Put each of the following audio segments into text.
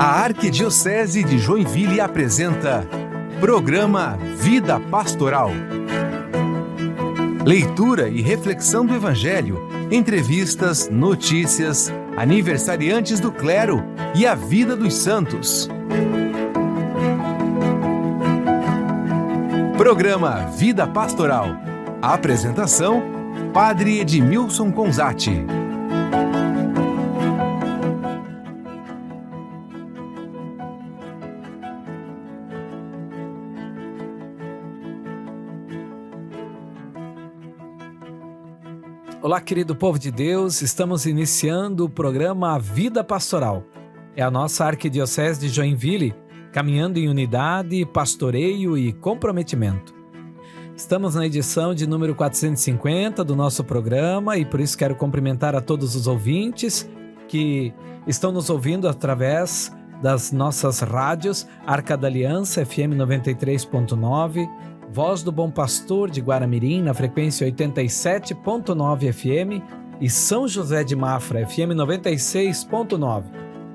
A Arquidiocese de Joinville apresenta Programa Vida Pastoral. Leitura e reflexão do Evangelho, entrevistas, notícias, aniversariantes do clero e a vida dos santos. Programa Vida Pastoral. A apresentação, Padre Edmilson Conzatti. Olá, querido povo de Deus, estamos iniciando o programa Vida Pastoral. É a nossa Arquidiocese de Joinville, caminhando em unidade, pastoreio e comprometimento. Estamos na edição de número 450 do nosso programa e por isso quero cumprimentar a todos os ouvintes que estão nos ouvindo através das nossas rádios Arca da Aliança, FM 93.9, Voz do Bom Pastor de Guaramirim, na frequência 87.9 FM e São José de Mafra, FM 96.9.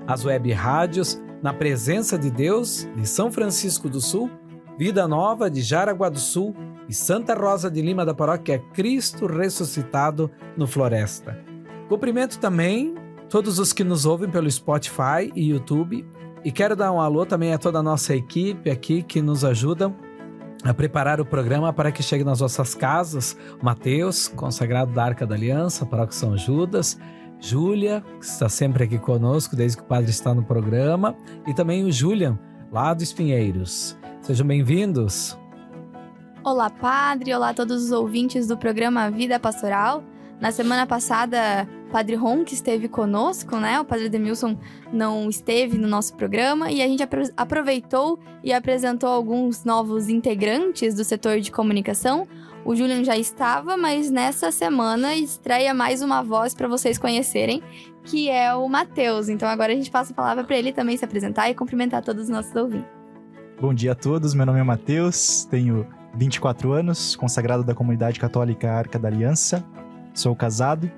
As web rádios Na Presença de Deus, de São Francisco do Sul, Vida Nova de Jaraguá do Sul e Santa Rosa de Lima da Paróquia Cristo Ressuscitado no Floresta. Cumprimento também todos os que nos ouvem pelo Spotify e YouTube e quero dar um alô também a toda a nossa equipe aqui que nos ajudam a preparar o programa para que chegue nas vossas casas. Mateus, consagrado da Arca da Aliança, Paróquia São Judas, Júlia, que está sempre aqui conosco desde que o padre está no programa, e também o Julian, lá do Espinheiros. Sejam bem-vindos. Olá, padre, olá a todos os ouvintes do programa Vida Pastoral. Na semana passada, o Padre Ronk esteve conosco, né? O Padre Edmilson não esteve no nosso programa e a gente aproveitou e apresentou alguns novos integrantes do setor de comunicação. O Julian já estava, mas nessa semana estreia mais uma voz para vocês conhecerem, que é o Mateus. Então agora a gente passa a palavra para ele também se apresentar e cumprimentar todos os nossos ouvintes. Bom dia a todos, meu nome é Mateus, tenho 24 anos, consagrado da comunidade católica Arca da Aliança. Sou casado,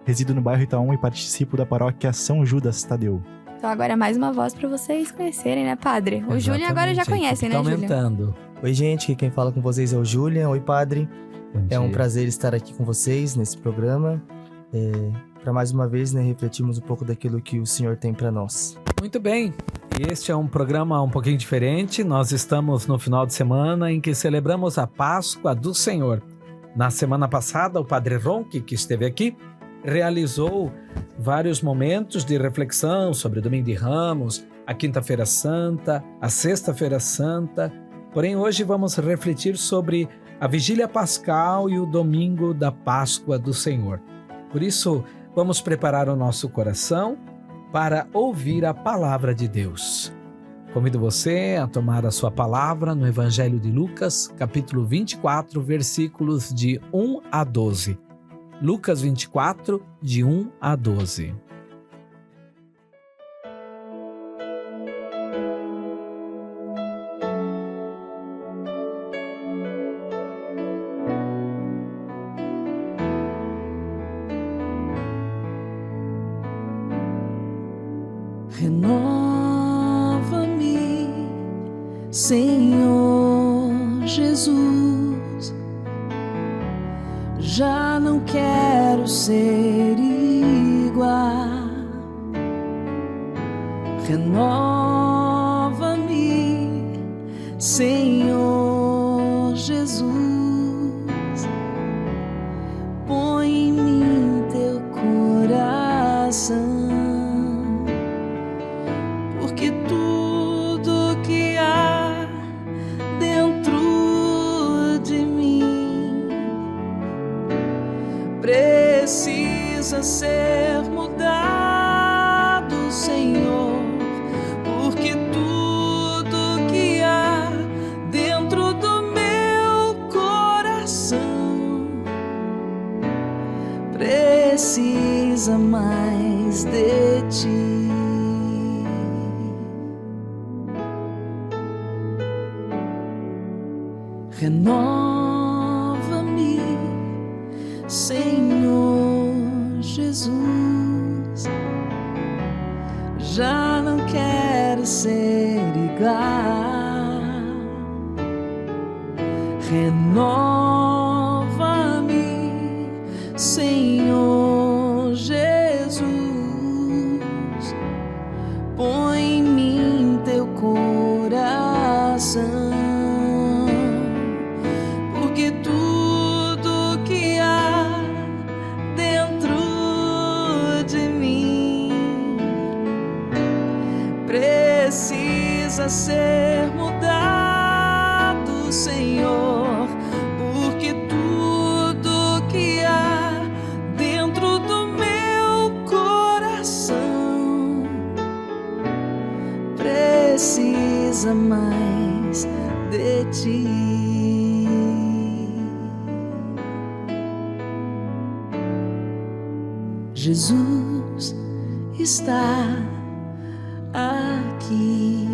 resido no bairro Itaú e participo da paróquia São Judas Tadeu. Então agora é mais uma voz para vocês conhecerem, né, padre? O Julian agora já conhecem, né, Julian? Aumentando. Oi, gente, quem fala com vocês é o Julian. Oi, padre. É um prazer estar aqui com vocês nesse programa. Para mais uma vez, né, refletirmos um pouco daquilo que o Senhor tem para nós. Muito bem. Este é um programa um pouquinho diferente. Nós estamos no final de semana em que celebramos a Páscoa do Senhor. Na semana passada, o Padre Ronk, que esteve aqui, realizou vários momentos de reflexão sobre o Domingo de Ramos, a Quinta-feira Santa, a Sexta-feira Santa. Porém, hoje vamos refletir sobre a Vigília Pascal e o Domingo da Páscoa do Senhor. Por isso, vamos preparar o nosso coração para ouvir a palavra de Deus. Convido você a tomar a sua palavra no Evangelho de Lucas, capítulo 24, versículos de 1 a 12. Lucas 24, de 1 a 12. Senhor Jesus, já não quero ser igual. Renova-me, Senhor Jesus, põe em mim teu coração, porque tudo que há precisa ser mudado, Senhor, porque tudo que há dentro do meu coração precisa mais de ti. Renova-me, Senhor Jesus, já não quero ser igual. Renova-me, Senhor Jesus. Põe em mim teu coração, porque tudo que há dentro de mim precisa ser mudado, Senhor, porque tudo que há dentro do meu coração precisa mais de ti. Jesus está aqui,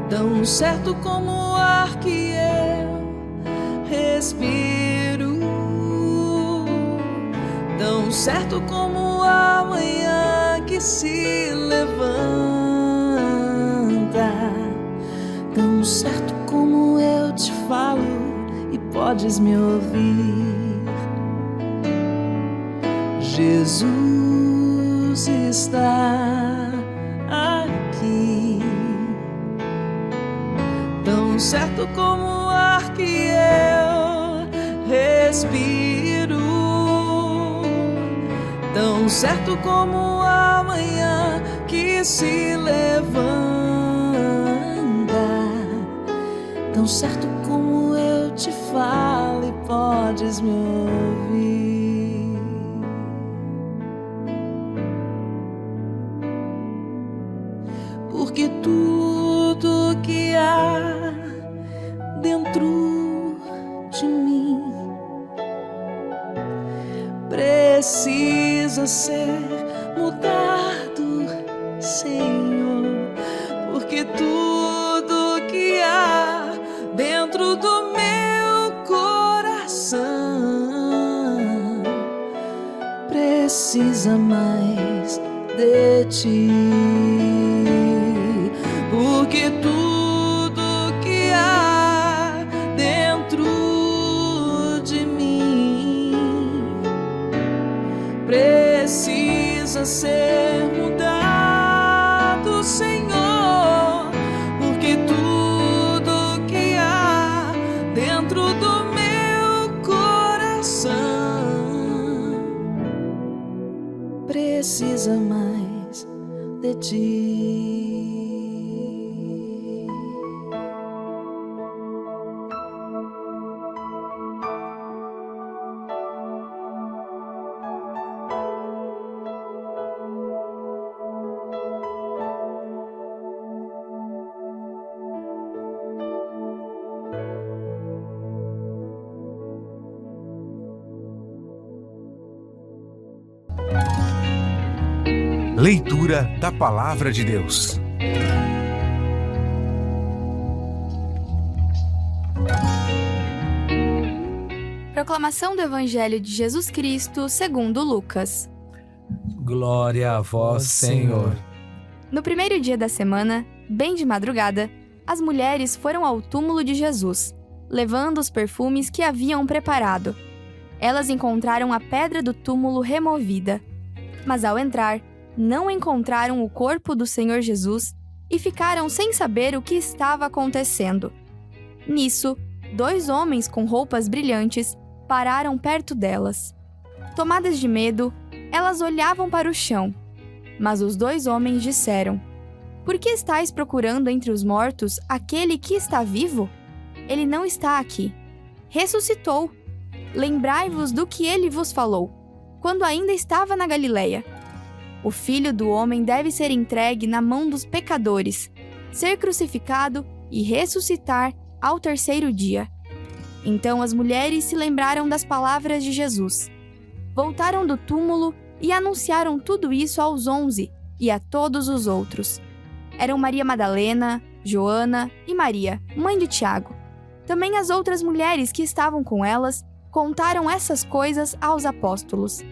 tão certo como o ar que eu respiro, tão certo como a manhã que se levanta, tão certo como eu te falo e podes me ouvir. Jesus está aqui, tão certo como o ar que eu respiro, tão certo como a manhã que se levanta, tão certo como eu te falo e podes me ouvir. Porque tudo que há dentro de mim precisa ser mudado, Senhor, porque tudo que há dentro do meu coração precisa mais de ti. Porque tudo que há dentro de mim precisa ser mudado, Senhor. Porque tudo que há dentro do meu coração precisa mais de ti. Leitura da Palavra de Deus. Proclamação do Evangelho de Jesus Cristo segundo Lucas. Glória a vós, Senhor. No primeiro dia da semana, bem de madrugada, as mulheres foram ao túmulo de Jesus, levando os perfumes que haviam preparado. Elas encontraram a pedra do túmulo removida, mas ao entrar, não encontraram o corpo do Senhor Jesus e ficaram sem saber o que estava acontecendo. Nisso, 2 homens com roupas brilhantes pararam perto delas. Tomadas de medo, elas olhavam para o chão. Mas os 2 homens disseram: "Por que estáis procurando entre os mortos aquele que está vivo? Ele não está aqui. Ressuscitou. Lembrai-vos do que ele vos falou, quando ainda estava na Galileia. O Filho do Homem deve ser entregue na mão dos pecadores, ser crucificado e ressuscitar ao 3º dia." Então as mulheres se lembraram das palavras de Jesus. Voltaram do túmulo e anunciaram tudo isso aos 11 e a todos os outros. Eram Maria Madalena, Joana e Maria, mãe de Tiago. Também as outras mulheres que estavam com elas contaram essas coisas aos apóstolos.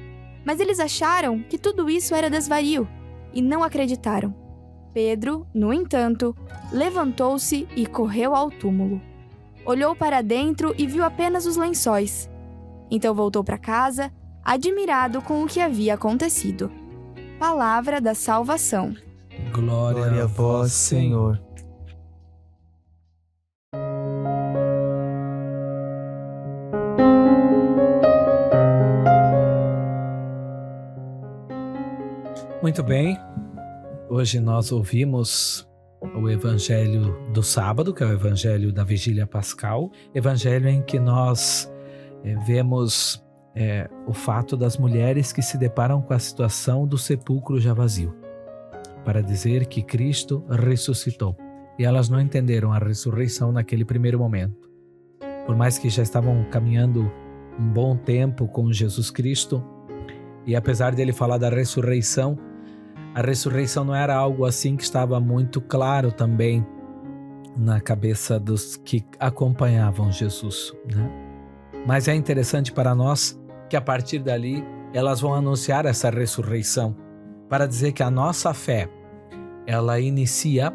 Mas eles acharam que tudo isso era desvario e não acreditaram. Pedro, no entanto, levantou-se e correu ao túmulo. Olhou para dentro e viu apenas os lençóis. Então voltou para casa, admirado com o que havia acontecido. Palavra da salvação. Glória a vós, Senhor. Muito bem, hoje nós ouvimos o Evangelho do sábado, que é o Evangelho da Vigília Pascal, Evangelho em que nós vemos o fato das mulheres que se deparam com a situação do sepulcro já vazio, para dizer que Cristo ressuscitou. E elas não entenderam a ressurreição naquele primeiro momento. Por mais que já estavam caminhando um bom tempo com Jesus Cristo, e apesar dele falar da ressurreição, a ressurreição não era algo assim que estava muito claro também na cabeça dos que acompanhavam Jesus, né? Mas é interessante para nós que a partir dali elas vão anunciar essa ressurreição para dizer que a nossa fé, ela inicia,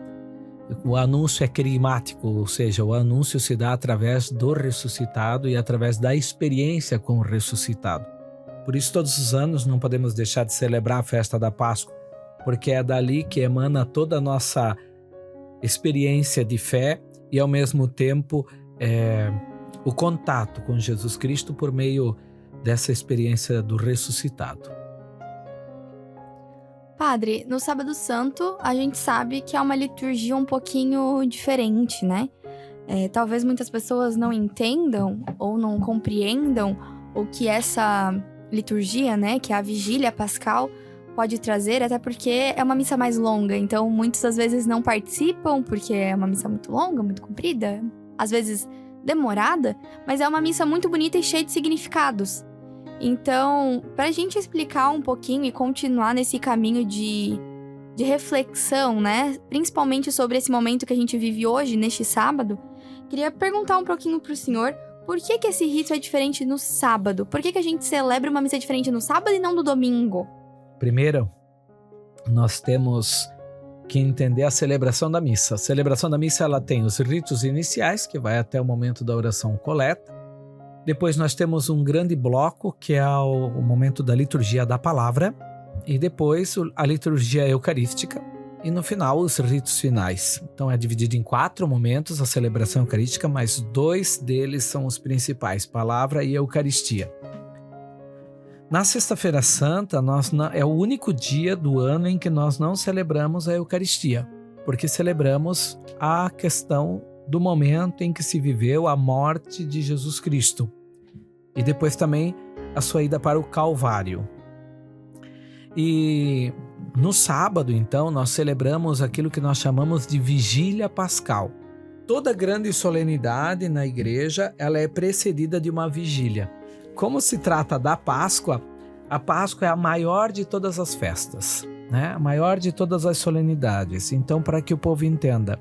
o anúncio é querimático, ou seja, o anúncio se dá através do ressuscitado e através da experiência com o ressuscitado. Por isso todos os anos não podemos deixar de celebrar a festa da Páscoa, porque é dali que emana toda a nossa experiência de fé e, ao mesmo tempo, o contato com Jesus Cristo por meio dessa experiência do ressuscitado. Padre, no Sábado Santo, a gente sabe que é uma liturgia um pouquinho diferente, né? Talvez muitas pessoas não entendam ou não compreendam o que essa liturgia, né, que é a Vigília Pascal, pode trazer, até porque é uma missa mais longa, então muitas às vezes não participam porque é uma missa muito longa, muito comprida, às vezes demorada, mas é uma missa muito bonita e cheia de significados. Então, pra gente explicar um pouquinho e continuar nesse caminho de reflexão, né, principalmente sobre esse momento que a gente vive hoje, neste sábado, queria perguntar um pouquinho pro senhor, por que esse rito é diferente no sábado? Por que a gente celebra uma missa diferente no sábado e não no domingo? Primeiro, nós temos que entender a celebração da missa. A celebração da missa, ela tem os ritos iniciais, que vai até o momento da oração coleta. Depois nós temos um grande bloco, que é o momento da liturgia da palavra. E depois a liturgia eucarística. E no final, os ritos finais. Então é dividido em 4 momentos a celebração eucarística, mas 2 deles são os principais, palavra e eucaristia. Na Sexta-feira Santa, é o único dia do ano em que nós não celebramos a Eucaristia, porque celebramos a questão do momento em que se viveu a morte de Jesus Cristo e depois também a sua ida para o Calvário. E no sábado, então, nós celebramos aquilo que nós chamamos de Vigília Pascal. Toda grande solenidade na igreja, ela é precedida de uma vigília. Como se trata da Páscoa, a Páscoa é a maior de todas as festas, né? A maior de todas as solenidades. Então, para que o povo entenda,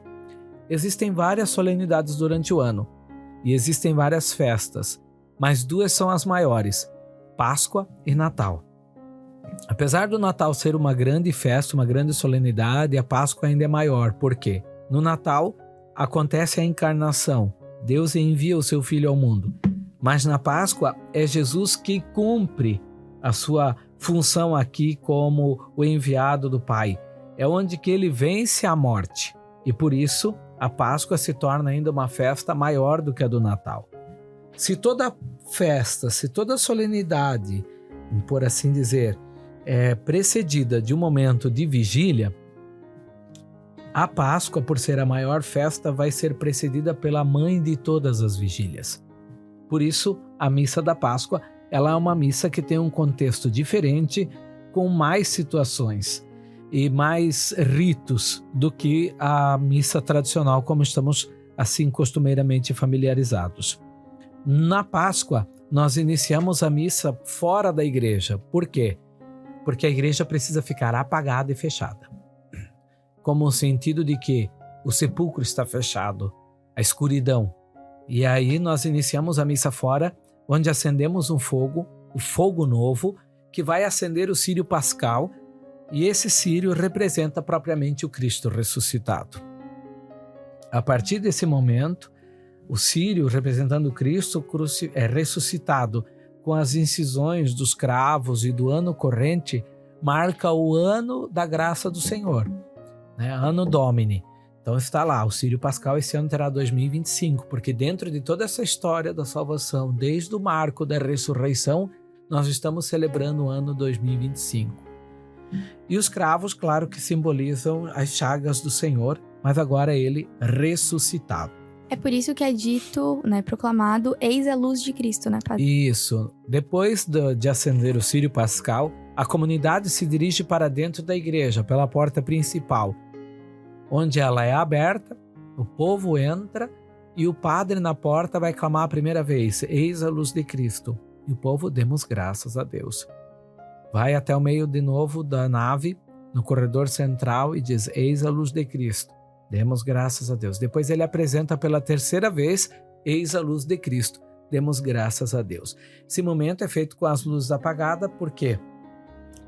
existem várias solenidades durante o ano e existem várias festas, mas 2 são as maiores, Páscoa e Natal. Apesar do Natal ser uma grande festa, uma grande solenidade, a Páscoa ainda é maior. Por quê? No Natal acontece a encarnação, Deus envia o seu Filho ao mundo. Mas na Páscoa é Jesus que cumpre a sua função aqui como o enviado do Pai. É onde que ele vence a morte. E por isso a Páscoa se torna ainda uma festa maior do que a do Natal. Se toda festa, se toda solenidade, por assim dizer, é precedida de um momento de vigília, a Páscoa, por ser a maior festa, vai ser precedida pela mãe de todas as vigílias. Por isso, a missa da Páscoa, ela é uma missa que tem um contexto diferente, com mais situações e mais ritos do que a missa tradicional, como estamos assim costumeiramente familiarizados. Na Páscoa, nós iniciamos a missa fora da igreja. Por quê? Porque a igreja precisa ficar apagada e fechada. Como o sentido de que o sepulcro está fechado, a escuridão. E aí nós iniciamos a missa fora, onde acendemos um fogo, o fogo novo, que vai acender o círio pascal, E esse círio representa propriamente o Cristo ressuscitado. A partir desse momento, o círio representando o Cristo ressuscitado, com as incisões dos cravos e do ano corrente, marca o ano da graça do Senhor, né? Ano Domini. Então está lá, o Círio Pascal esse ano terá 2025, porque dentro de toda essa história da salvação, desde o marco da ressurreição, nós estamos celebrando o ano 2025. E os cravos, claro que simbolizam as chagas do Senhor, mas agora ele ressuscitado. É por isso que é dito, né, proclamado, eis a luz de Cristo, né, padre? Isso. Depois de acender o Círio Pascal, a comunidade se dirige para dentro da igreja, pela porta principal, onde ela é aberta, o povo entra e o padre na porta vai clamar a primeira vez, eis a luz de Cristo. E o povo, demos graças a Deus. Vai até o meio de novo da nave, no corredor central, e diz, eis a luz de Cristo. Demos graças a Deus. Depois ele apresenta pela terceira vez, eis a luz de Cristo. Demos graças a Deus. Esse momento é feito com as luzes apagadas, porque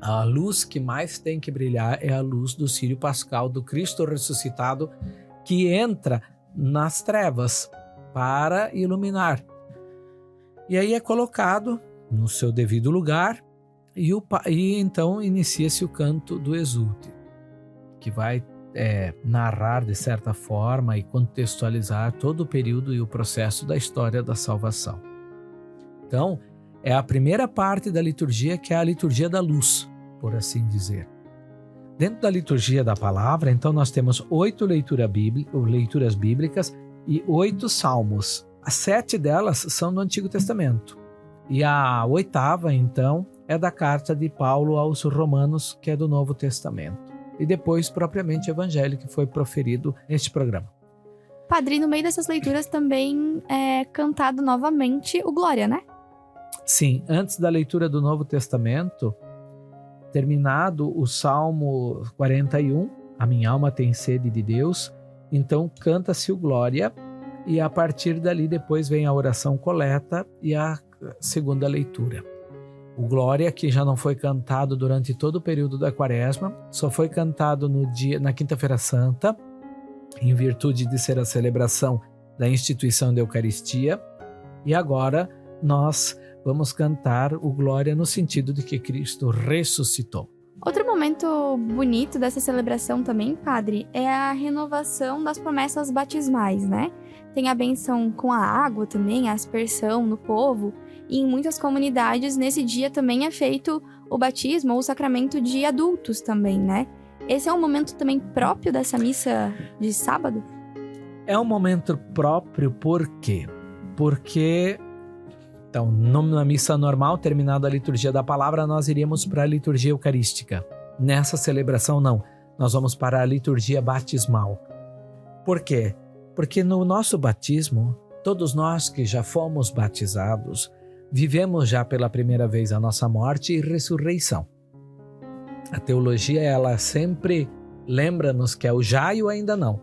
a luz que mais tem que brilhar é a luz do Círio Pascal, do Cristo ressuscitado, que entra nas trevas para iluminar. E aí é colocado no seu devido lugar, e então inicia-se o canto do Exulte, que vai narrar de certa forma e contextualizar todo o período e o processo da história da salvação. Então, é a primeira parte da liturgia, que é a liturgia da luz, por assim dizer. Dentro da liturgia da palavra, então, nós temos 8 leituras bíblicas e 8 salmos. As 7 delas são do Antigo Testamento. E a 8ª, então, é da carta de Paulo aos Romanos, que é do Novo Testamento. E depois, propriamente, o Evangelho, que foi proferido neste programa. Padre, no meio dessas leituras também é cantado novamente o Glória, né? Sim, antes da leitura do Novo Testamento, terminado o Salmo 41, a minha alma tem sede de Deus, então canta-se o Glória, e a partir dali depois vem a oração coleta e a segunda leitura. O Glória, que já não foi cantado durante todo o período da Quaresma, só foi cantado na Quinta-feira Santa, em virtude de ser a celebração da instituição da Eucaristia, e agora nós vamos cantar o Glória no sentido de que Cristo ressuscitou. Outro momento bonito dessa celebração também, padre, é a renovação das promessas batismais, né? Tem a benção com a água também, a aspersão no povo, e em muitas comunidades nesse dia também é feito o batismo ou o sacramento de adultos também, né? Esse é um momento também próprio dessa missa de sábado? É um momento próprio, por quê? Porque, então, na missa normal, terminada a liturgia da palavra, nós iríamos para a liturgia eucarística. Nessa celebração, não. Nós vamos para a liturgia batismal. Por quê? Porque no nosso batismo, todos nós que já fomos batizados, vivemos já pela primeira vez a nossa morte e ressurreição. A teologia, ela sempre lembra-nos que é o já e o ainda não.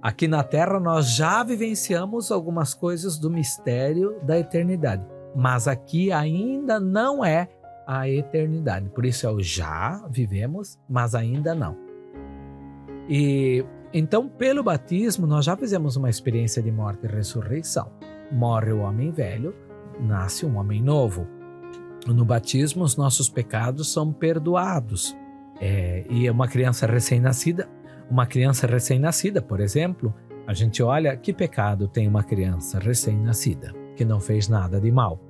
Aqui na Terra nós já vivenciamos algumas coisas do mistério da eternidade, mas aqui ainda não é a eternidade. Por isso é o já vivemos, mas ainda não. E então, pelo batismo, nós já fizemos uma experiência de morte e ressurreição. Morre o homem velho, nasce um homem novo. No batismo, os nossos pecados são perdoados. E uma criança recém-nascida, por exemplo, a gente olha que pecado tem uma criança recém-nascida, que não fez nada de mal,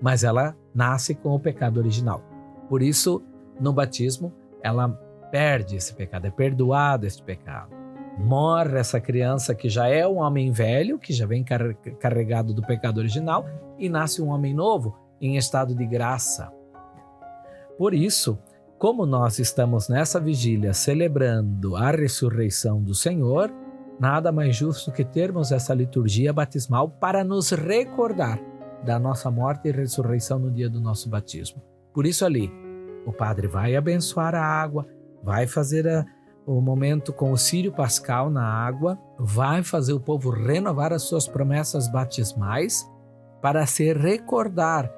mas ela nasce com o pecado original. Por isso, no batismo, ela perde esse pecado, é perdoado esse pecado. Morre essa criança que já é um homem velho, que já vem carregado do pecado original, e nasce um homem novo em estado de graça. Por isso, como nós estamos nessa vigília celebrando a ressurreição do Senhor, nada mais justo que termos essa liturgia batismal para nos recordar da nossa morte e ressurreição no dia do nosso batismo. Por isso ali, o padre vai abençoar a água, vai fazer o momento com o Círio Pascal na água, vai fazer o povo renovar as suas promessas batismais para se recordar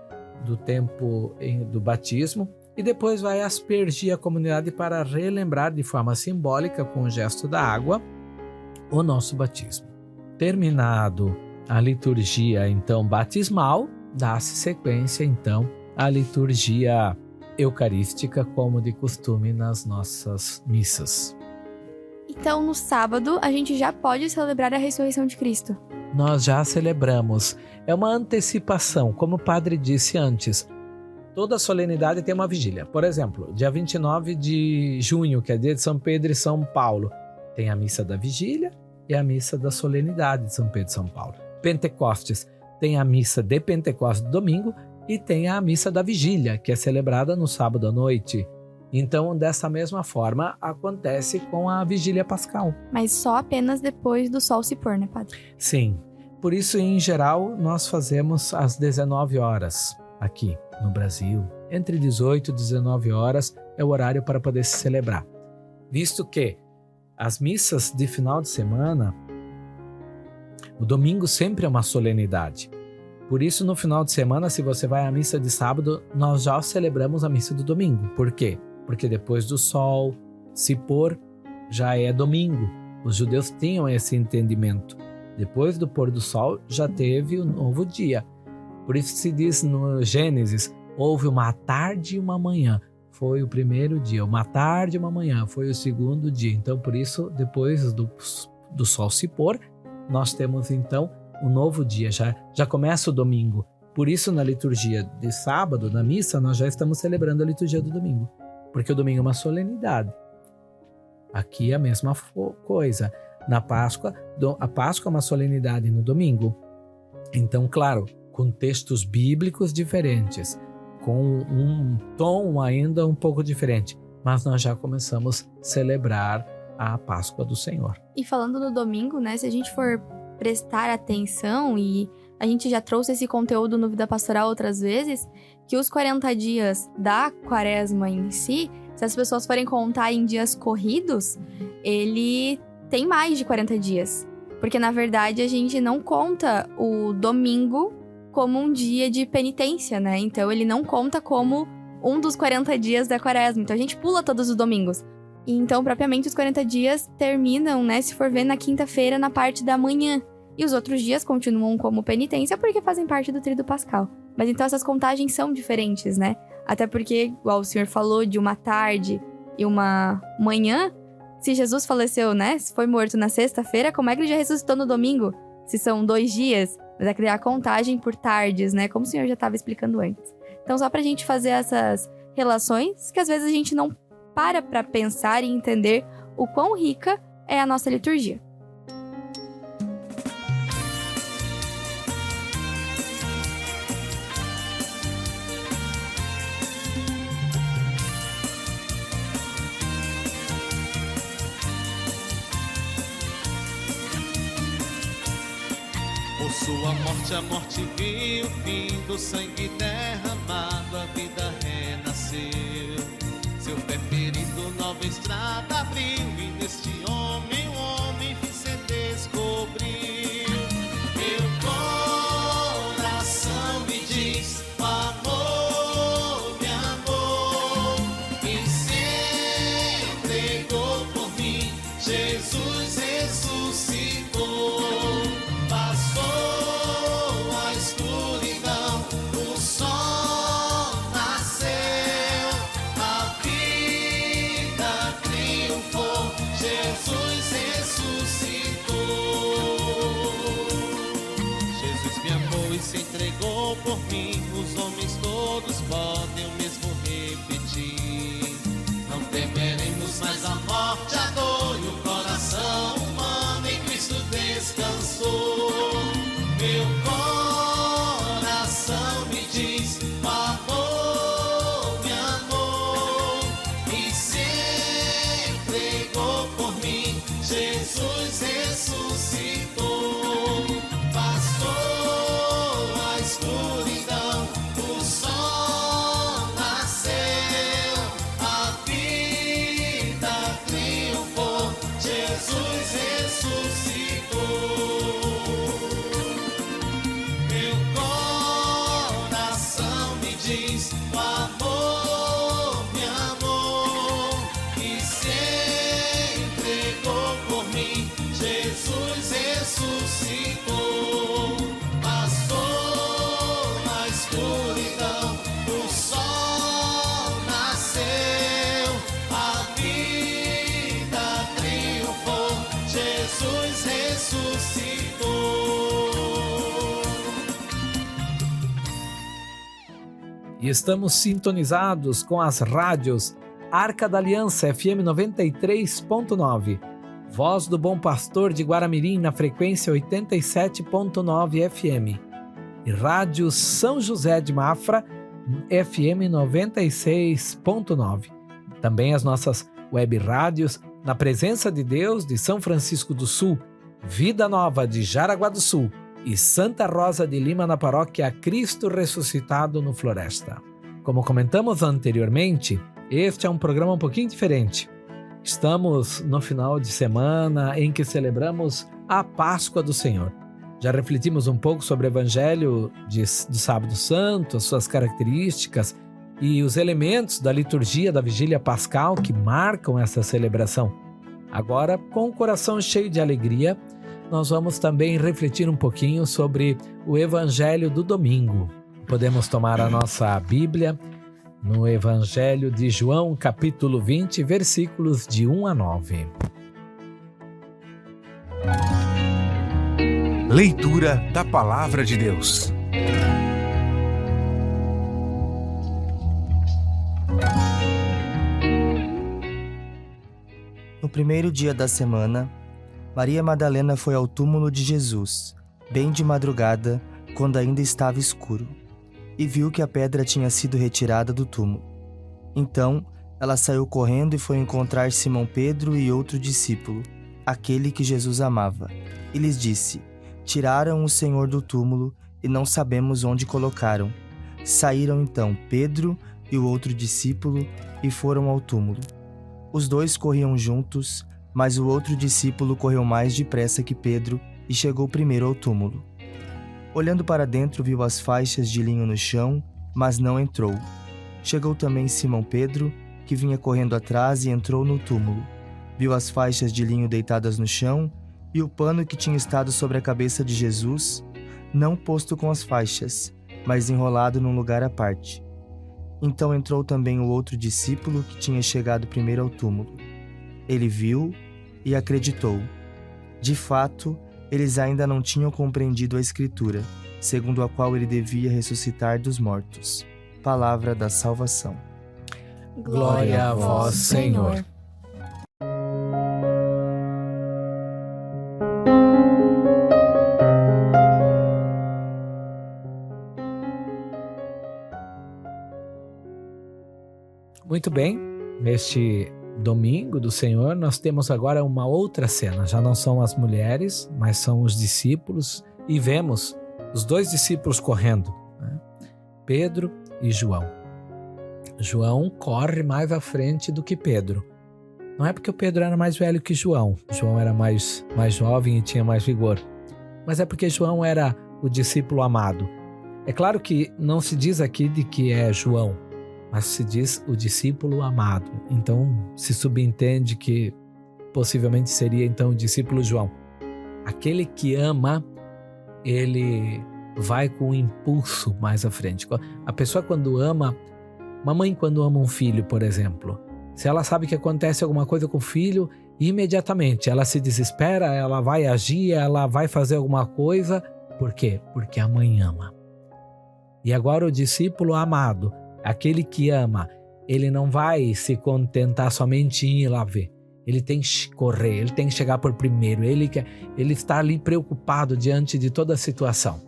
do tempo do batismo e depois vai aspergir a comunidade para relembrar de forma simbólica, com o gesto da água, o nosso batismo. Terminado a liturgia, então, batismal, dá-se sequência, então, à liturgia eucarística, como de costume nas nossas missas. Então, no sábado, a gente já pode celebrar a ressurreição de Cristo. Nós já celebramos. É uma antecipação, como o padre disse antes. Toda solenidade tem uma vigília. Por exemplo, dia 29 de junho, que é dia de São Pedro e São Paulo, tem a missa da vigília e a missa da solenidade de São Pedro e São Paulo. Pentecostes tem a missa de Pentecostes do domingo e tem a missa da vigília, que é celebrada no sábado à noite. Então, dessa mesma forma, acontece com a vigília pascal. Mas só apenas depois do sol se pôr, né, padre? Sim. Por isso, em geral, nós fazemos às 19 horas aqui no Brasil. Entre 18 e 19 horas é o horário para poder se celebrar. Visto que as missas de final de semana, o domingo sempre é uma solenidade. Por isso, no final de semana, se você vai à missa de sábado, nós já celebramos a missa do domingo. Por quê? Porque depois do sol se pôr, já é domingo. Os judeus tinham esse entendimento. Depois do pôr do sol, já teve o novo dia. Por isso se diz no Gênesis, houve uma tarde e uma manhã. Foi o primeiro dia. Uma tarde e uma manhã foi o segundo dia. Então, por isso, depois do sol se pôr, nós temos, então, um novo dia. Já começa o domingo. Por isso, na liturgia de sábado, na missa, nós já estamos celebrando a liturgia do domingo. Porque o domingo é uma solenidade. Aqui é a mesma coisa. Na Páscoa, a Páscoa é uma solenidade no domingo. Então, claro, com textos bíblicos diferentes, com um tom ainda um pouco diferente, mas nós já começamos a celebrar a Páscoa do Senhor. E falando no domingo, né, se a gente for prestar atenção, e a gente já trouxe esse conteúdo no Vida Pastoral outras vezes, que os 40 dias da quaresma em si, se as pessoas forem contar em dias corridos, ele tem mais de 40 dias. Porque, na verdade, a gente não conta o domingo como um dia de penitência, né? Então, ele não conta como um dos 40 dias da quaresma. Então, a gente pula todos os domingos. E, então, propriamente, os 40 dias terminam, né? Se for ver, na quinta-feira, na parte da manhã. E os outros dias continuam como penitência porque fazem parte do tríduo pascal. Mas, então, essas contagens são diferentes, né? Até porque, igual o senhor falou, de uma tarde e uma manhã, se Jesus faleceu, né? Se foi morto na sexta-feira, como é que ele já ressuscitou no domingo? Se são 2 dias, mas é criar a contagem por tardes, né? Como o senhor já estava explicando antes. Então, só pra gente fazer essas relações, que às vezes a gente não para pensar e entender o quão rica é a nossa liturgia. Por sua morte, a morte viu, fim do sangue derramado, a vida renasceu. Seu pé ferido, nova estrada abriu, e neste homem, o homem se descobriu. Meu coração me diz, o amor me amou, e se entregou por mim, Jesus ressuscitou. Se entregou por mim, os homens todos podem o mesmo repetir. Não temeremos mais a morte, a dor e o coração humano em Cristo descansou. Meu coração me diz, o amor me amou, e se entregou por mim, Jesus ressuscitou. e estamos sintonizados com as rádios Arca da Aliança FM 93.9, Voz do Bom Pastor de Guaramirim na frequência 87.9 FM e Rádio São José de Mafra FM 96.9. Também as nossas web rádios Na Presença de Deus de São Francisco do Sul, Vida Nova de Jaraguá do Sul e Santa Rosa de Lima na paróquia Cristo Ressuscitado no Floresta. Como comentamos anteriormente, este é um programa um pouquinho diferente. Estamos no final de semana em que celebramos a Páscoa do Senhor. Já refletimos um pouco sobre o Evangelho do Sábado Santo, as suas características e os elementos da liturgia da Vigília Pascal que marcam essa celebração. Agora, com o coração cheio de alegria, nós vamos também refletir um pouquinho sobre o Evangelho do domingo. Podemos tomar a nossa Bíblia no Evangelho de João, capítulo 20, versículos de 1 a 9. Leitura da Palavra de Deus. No primeiro dia da semana, Maria Madalena foi ao túmulo de Jesus, bem de madrugada, quando ainda estava escuro, e viu que a pedra tinha sido retirada do túmulo. Então, ela saiu correndo e foi encontrar Simão Pedro e outro discípulo, aquele que Jesus amava, e lhes disse: Tiraram o Senhor do túmulo e não sabemos onde colocaram. Saíram então Pedro e o outro discípulo e foram ao túmulo. Os dois corriam juntos, mas o outro discípulo correu mais depressa que Pedro e chegou primeiro ao túmulo. Olhando para dentro, viu as faixas de linho no chão, mas não entrou. Chegou também Simão Pedro, que vinha correndo atrás, e entrou no túmulo. Viu as faixas de linho deitadas no chão e o pano que tinha estado sobre a cabeça de Jesus, não posto com as faixas, mas enrolado num lugar à parte. Então entrou também o outro discípulo que tinha chegado primeiro ao túmulo. Ele viu e acreditou. De fato, eles ainda não tinham compreendido a Escritura, segundo a qual ele devia ressuscitar dos mortos. Palavra da salvação. Glória a vós, Senhor. Muito bem, neste domingo do Senhor nós temos agora uma outra cena. Já não são as mulheres, mas são os discípulos, e vemos os dois discípulos correndo, né? Pedro e João. João corre mais à frente do que Pedro. Não é porque o Pedro era mais velho que João. João era mais jovem e tinha mais vigor. Mas é porque João era o discípulo amado. É claro que não se diz aqui de que é João, mas se diz o discípulo amado. Então se subentende que possivelmente seria então o discípulo João. Aquele que ama, ele vai com um impulso mais à frente. A pessoa quando ama, uma mãe quando ama um filho, por exemplo, se ela sabe que acontece alguma coisa com o filho, imediatamente ela se desespera, ela vai agir, ela vai fazer alguma coisa. Por quê? Porque a mãe ama. E agora o discípulo amado, aquele que ama, ele não vai se contentar somente em ir lá ver. Ele tem que correr, ele tem que chegar por primeiro. Ele está ali preocupado diante de toda a situação.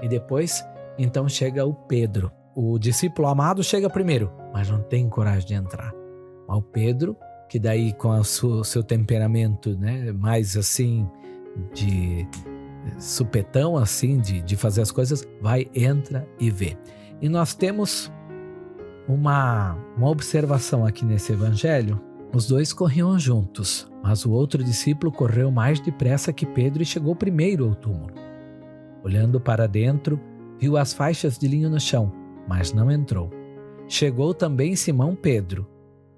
E depois, então chega o Pedro. O discípulo amado chega primeiro, mas não tem coragem de entrar. Mas o Pedro, que daí com o seu temperamento, né, mais assim, de supetão, assim, de fazer as coisas, vai, entra e vê. E nós temos uma observação aqui nesse evangelho. Os dois corriam juntos, mas o outro discípulo correu mais depressa que Pedro e chegou primeiro ao túmulo. Olhando para dentro, viu as faixas de linho no chão, mas não entrou. Chegou também Simão Pedro,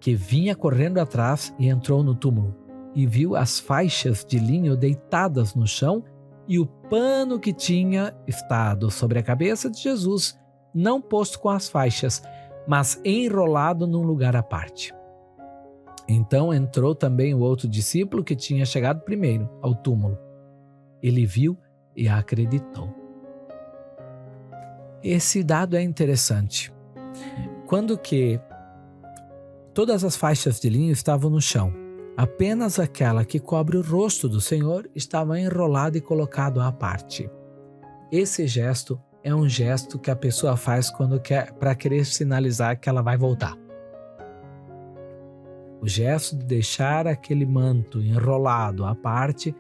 que vinha correndo atrás e entrou no túmulo, e viu as faixas de linho deitadas no chão e o pano que tinha estado sobre a cabeça de Jesus, não posto com as faixas, mas enrolado num lugar à parte. Então entrou também o outro discípulo que tinha chegado primeiro ao túmulo. Ele viu e acreditou. Esse dado é interessante. quando que todas as faixas de linho estavam no chão, apenas aquela que cobre o rosto do Senhor estava enrolada e colocada à parte. Esse gesto é um gesto que a pessoa faz quando quer, para querer sinalizar que ela vai voltar. O gesto de deixar aquele manto enrolado à parte,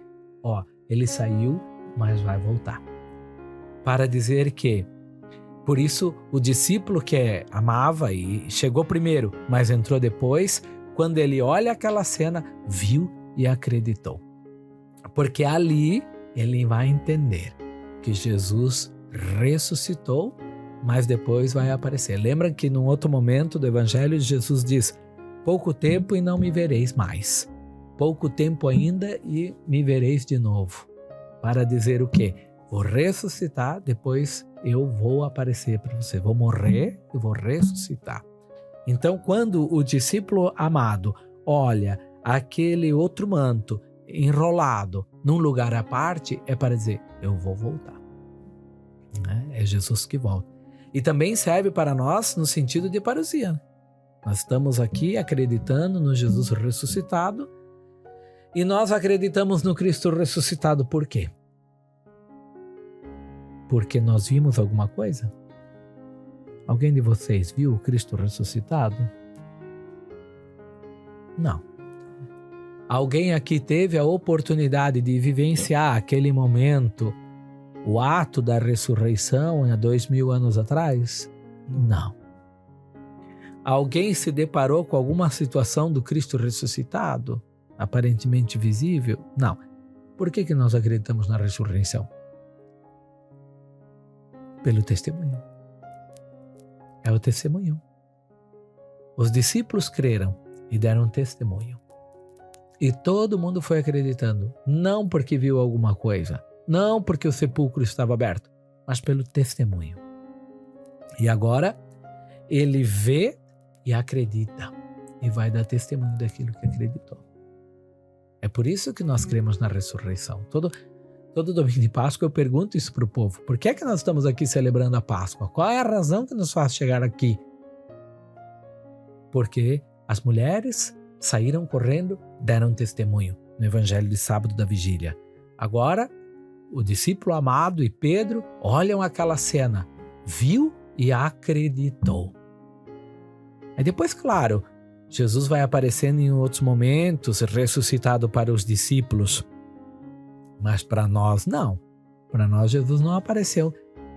ele saiu, mas vai voltar. Para dizer que, por isso, o discípulo que amava e chegou primeiro, mas entrou depois, quando ele olha aquela cena, viu e acreditou. Porque ali ele vai entender que Jesus ressuscitou, mas depois vai aparecer. Lembra que num outro momento do Evangelho, Jesus diz: pouco tempo e não me vereis mais. Pouco tempo ainda e me vereis de novo. Para dizer o quê? Vou ressuscitar, depois eu vou aparecer para você. Vou morrer e vou ressuscitar. Então, quando o discípulo amado olha aquele outro manto enrolado num lugar à parte, é para dizer: eu vou voltar. É Jesus que volta. E também serve para nós no sentido de parousia. Nós estamos aqui acreditando no Jesus ressuscitado e nós acreditamos no Cristo ressuscitado por quê? Porque nós vimos alguma coisa? Alguém de vocês viu o Cristo ressuscitado? Não. Alguém aqui teve a oportunidade de vivenciar aquele momento, o ato da ressurreição há 2000 anos atrás? Não. Alguém se deparou com alguma situação do Cristo ressuscitado, aparentemente visível? Não. Por que nós acreditamos na ressurreição? Pelo testemunho. É o testemunho. Os discípulos creram e deram testemunho. E todo mundo foi acreditando, não porque viu alguma coisa, não porque o sepulcro estava aberto, mas pelo testemunho. E agora, ele vê e acredita, e vai dar testemunho daquilo que acreditou. É por isso que nós cremos na ressurreição. Todo domingo de Páscoa eu pergunto isso para o povo. Por que é que nós estamos aqui celebrando a Páscoa? Qual é a razão que nos faz chegar aqui? Porque as mulheres saíram correndo, deram testemunho no Evangelho de sábado da vigília. Agora, o discípulo amado e Pedro olham aquela cena, viu e acreditou. Aí depois, claro, Jesus vai aparecendo em outros momentos, ressuscitado para os discípulos. Mas para nós, não. Para nós, Jesus não apareceu.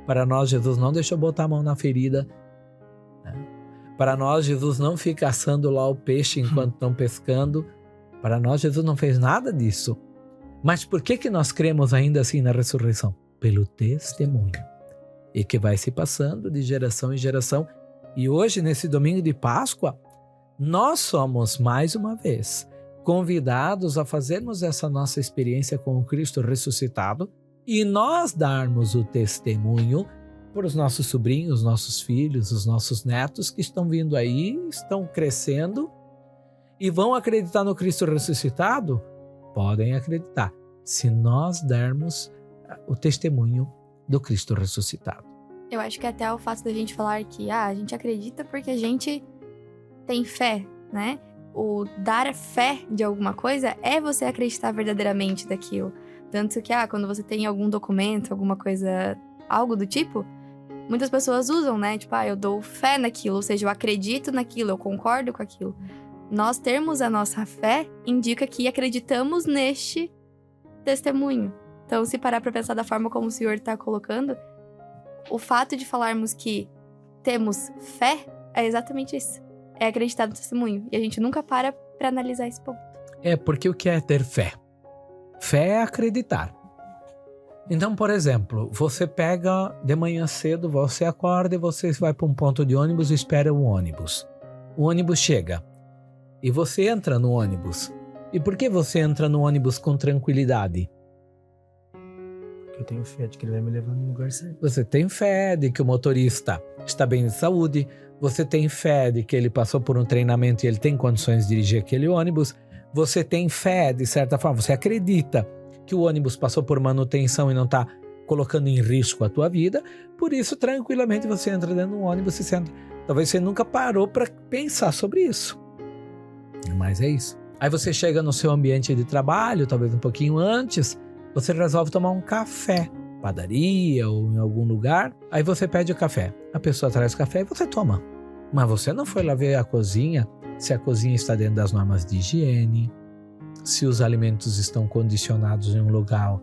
Para nós, Jesus não deixou botar a mão na ferida. Para nós, Jesus não fica assando lá o peixe enquanto estão pescando. Para nós, Jesus não fez nada disso. Mas por que nós cremos ainda assim na ressurreição? Pelo testemunho. E que vai se passando de geração em geração. E hoje, nesse domingo de Páscoa, nós somos, mais uma vez, convidados a fazermos essa nossa experiência com o Cristo ressuscitado e nós darmos o testemunho para os nossos sobrinhos, nossos filhos, os nossos netos que estão vindo aí, estão crescendo e vão acreditar no Cristo ressuscitado? Podem acreditar, se nós dermos o testemunho do Cristo ressuscitado. Eu acho que até o fato da gente falar que a gente acredita porque a gente tem fé, né? O dar fé de alguma coisa é você acreditar verdadeiramente daquilo. Tanto que, quando você tem algum documento, alguma coisa, algo do tipo, muitas pessoas usam, né? Tipo, eu dou fé naquilo, ou seja, eu acredito naquilo, eu concordo com aquilo. Nós termos a nossa fé indica que acreditamos neste testemunho. Então, se parar para pensar da forma como o Senhor está colocando, o fato de falarmos que temos fé é exatamente isso. É acreditar no testemunho. E a gente nunca para analisar esse ponto. É porque o que é ter fé? Fé é acreditar. Então, por exemplo, você pega de manhã cedo, você acorda e você vai para um ponto de ônibus e espera o ônibus. O ônibus chega e você entra no ônibus. E por que você entra no ônibus com tranquilidade? Eu tenho fé de que ele vai me levar no lugar certo. Você tem fé de que o motorista está bem de saúde. Você tem fé de que ele passou por um treinamento e ele tem condições de dirigir aquele ônibus. Você tem fé, de certa forma, você acredita que o ônibus passou por manutenção e não está colocando em risco a tua vida. Por isso, tranquilamente, você entra dentro do ônibus e senta. Talvez você nunca parou para pensar sobre isso. Mas é isso. Aí você chega no seu ambiente de trabalho, talvez um pouquinho antes, você resolve tomar um café, padaria ou em algum lugar. Aí você pede o café. A pessoa traz o café e você toma. Mas você não foi lá ver a cozinha, se a cozinha está dentro das normas de higiene, se os alimentos estão condicionados em um lugar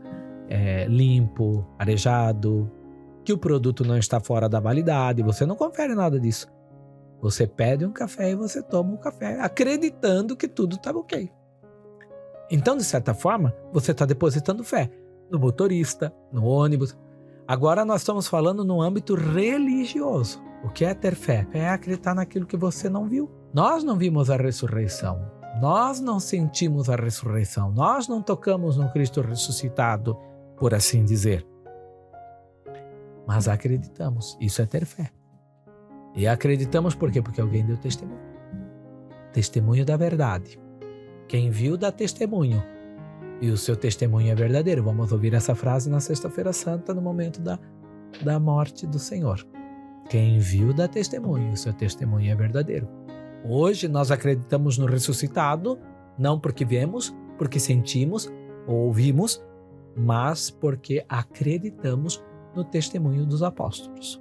limpo, arejado, que o produto não está fora da validade. Você não confere nada disso. Você pede um café e você toma o café, acreditando que tudo está ok. Então, de certa forma, você está depositando fé no motorista, no ônibus. Agora nós estamos falando no âmbito religioso. O que é ter fé? É acreditar naquilo que você não viu. Nós não vimos a ressurreição. Nós não sentimos a ressurreição. Nós não tocamos no Cristo ressuscitado, por assim dizer. Mas acreditamos. Isso é ter fé. E acreditamos por quê? Porque alguém deu testemunho. Testemunho da verdade. Quem viu dá testemunho. E o seu testemunho é verdadeiro. Vamos ouvir essa frase na Sexta-feira Santa, no momento da morte do Senhor. Quem viu dá testemunho. O seu testemunho é verdadeiro. Hoje nós acreditamos no ressuscitado, não porque vemos, porque sentimos ou ouvimos, mas porque acreditamos no testemunho dos apóstolos.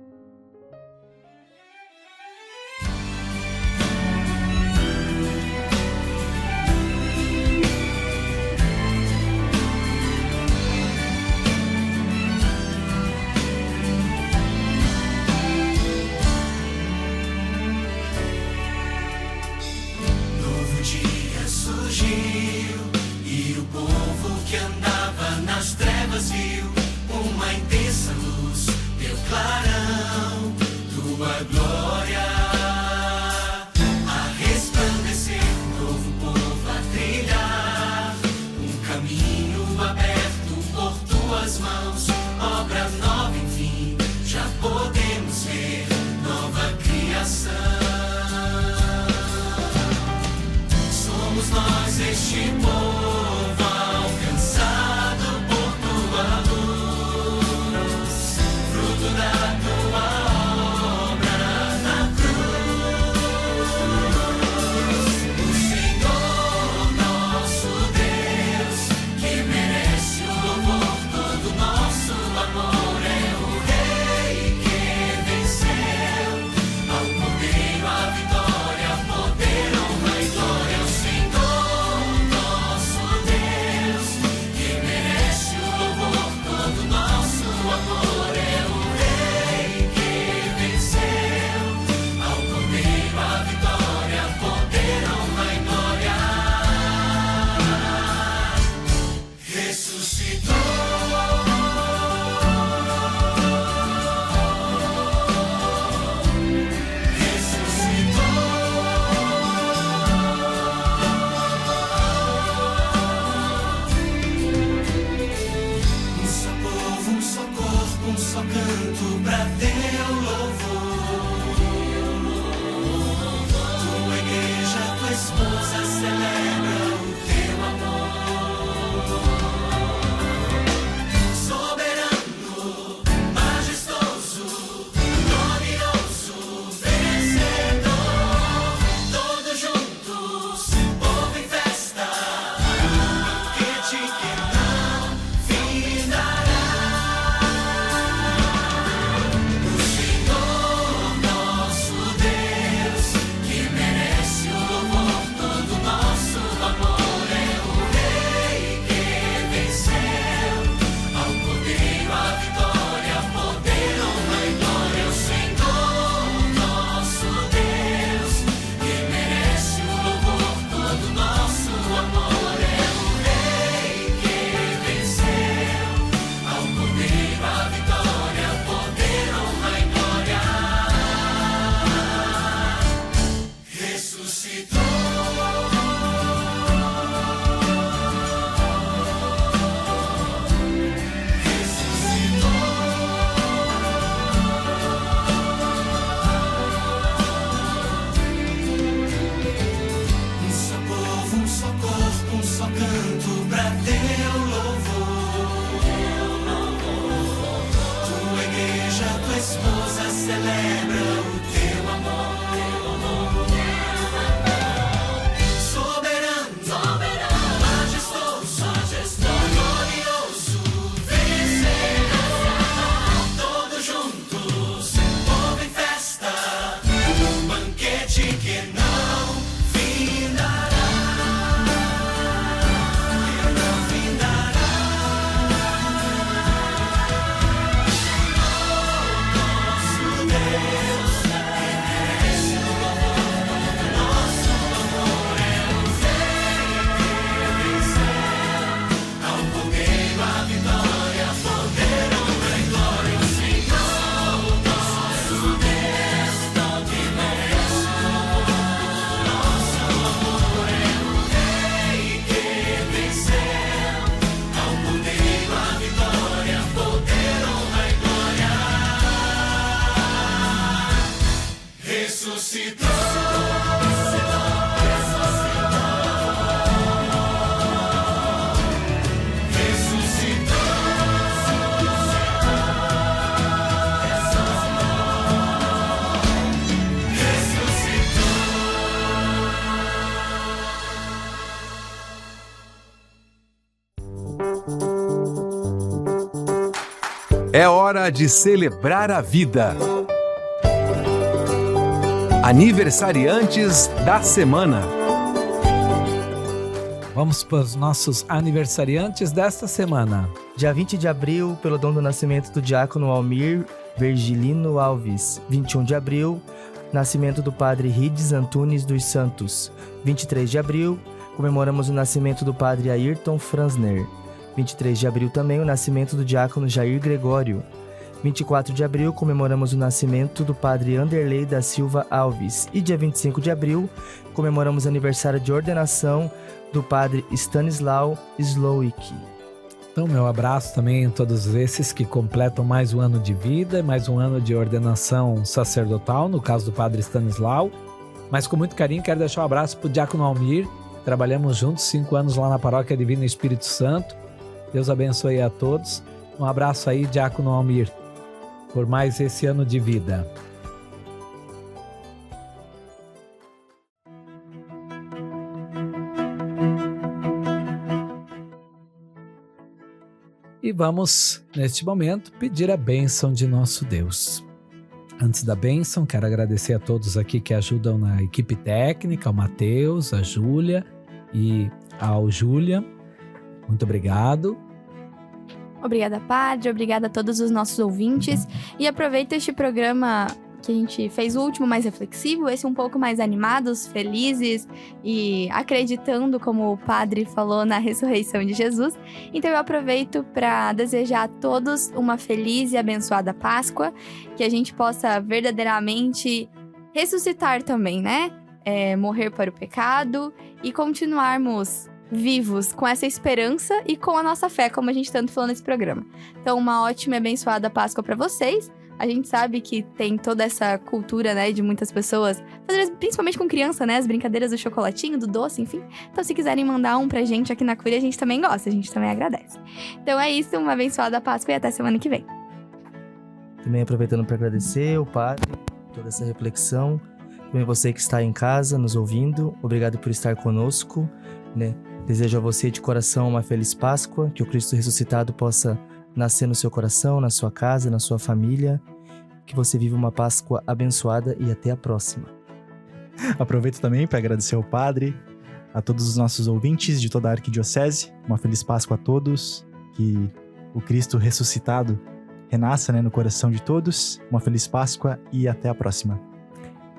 Nosso É hora de celebrar a vida. Aniversariantes da semana. Vamos para os nossos aniversariantes desta semana. Dia 20 de abril, pelo dom do nascimento do diácono Almir Virgilino Alves. 21 de abril, nascimento do padre Rides Antunes dos Santos. 23 de abril, comemoramos o nascimento do padre Ayrton Franzner. 23 de abril também o nascimento do diácono Jair Gregório. 24 de abril, comemoramos o nascimento do padre Anderley da Silva Alves. E dia 25 de abril, comemoramos o aniversário de ordenação do padre Stanislau Slowick. Então, meu abraço também a todos esses que completam mais um ano de vida, mais um ano de ordenação sacerdotal, no caso do padre Stanislau. Mas com muito carinho quero deixar um abraço para o diácono Almir. Trabalhamos juntos 5 anos lá na Paróquia Divino Espírito Santo. Deus abençoe a todos. Um abraço aí, diácono Almir, por mais esse ano de vida. E vamos, neste momento, pedir a bênção de nosso Deus. Antes da bênção, quero agradecer a todos aqui que ajudam na equipe técnica, ao Mateus, a Júlia e ao Júlia. Muito obrigado. Obrigada, Padre. Obrigada a todos os nossos ouvintes. E aproveita este programa que a gente fez, o último mais reflexivo, esse um pouco mais animados, felizes e acreditando, como o Padre falou, na ressurreição de Jesus. Então eu aproveito para desejar a todos uma feliz e abençoada Páscoa, que a gente possa verdadeiramente ressuscitar também, né? Morrer para o pecado e continuarmos vivos com essa esperança e com a nossa fé, como a gente tanto falou nesse programa. Então, uma ótima e abençoada Páscoa para vocês. A gente sabe que tem toda essa cultura, né, de muitas pessoas fazer, principalmente com criança, né, as brincadeiras do chocolatinho, do doce, enfim. Então, se quiserem mandar um pra gente aqui na Cúria, a gente também gosta, a gente também agradece. Então é isso, uma abençoada Páscoa e até semana que vem. Também aproveitando para agradecer o Padre, toda essa reflexão. Também você que está em casa nos ouvindo, obrigado por estar conosco, né? Desejo a você de coração uma feliz Páscoa, que o Cristo ressuscitado possa nascer no seu coração, na sua casa, na sua família, que você viva uma Páscoa abençoada e até a próxima. Aproveito também para agradecer ao Padre, a todos os nossos ouvintes de toda a Arquidiocese, uma feliz Páscoa a todos, que o Cristo ressuscitado renasça, né, no coração de todos, uma feliz Páscoa e até a próxima.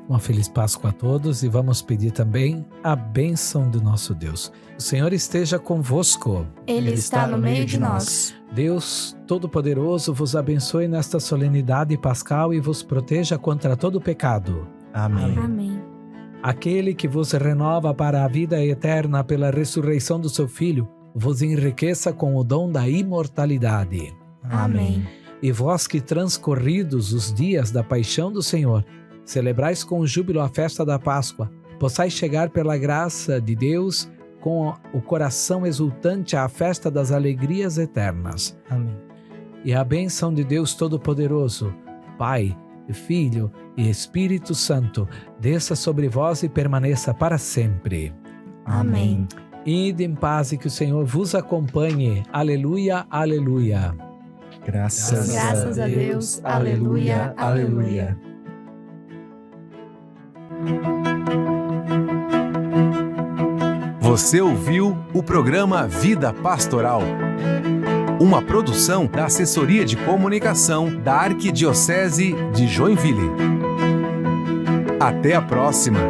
Uma feliz Páscoa a todos e vamos pedir também a bênção do nosso Deus. O Senhor esteja convosco. Ele está no meio de nós. Deus Todo-Poderoso vos abençoe nesta solenidade pascal e vos proteja contra todo pecado. Amém. Amém. Aquele que vos renova para a vida eterna pela ressurreição do seu Filho, vos enriqueça com o dom da imortalidade. Amém. E vós que transcorridos os dias da paixão do Senhor, celebrais com júbilo a festa da Páscoa, possais chegar pela graça de Deus com o coração exultante à festa das alegrias eternas. Amém. E a bênção de Deus Todo-Poderoso, Pai, Filho e Espírito Santo, desça sobre vós e permaneça para sempre. Amém. Ide em paz e que o Senhor vos acompanhe. Aleluia, aleluia. Graças a Deus. Aleluia, aleluia. Você ouviu o programa Vida Pastoral, uma produção da Assessoria de Comunicação da Arquidiocese de Joinville. Até a próxima!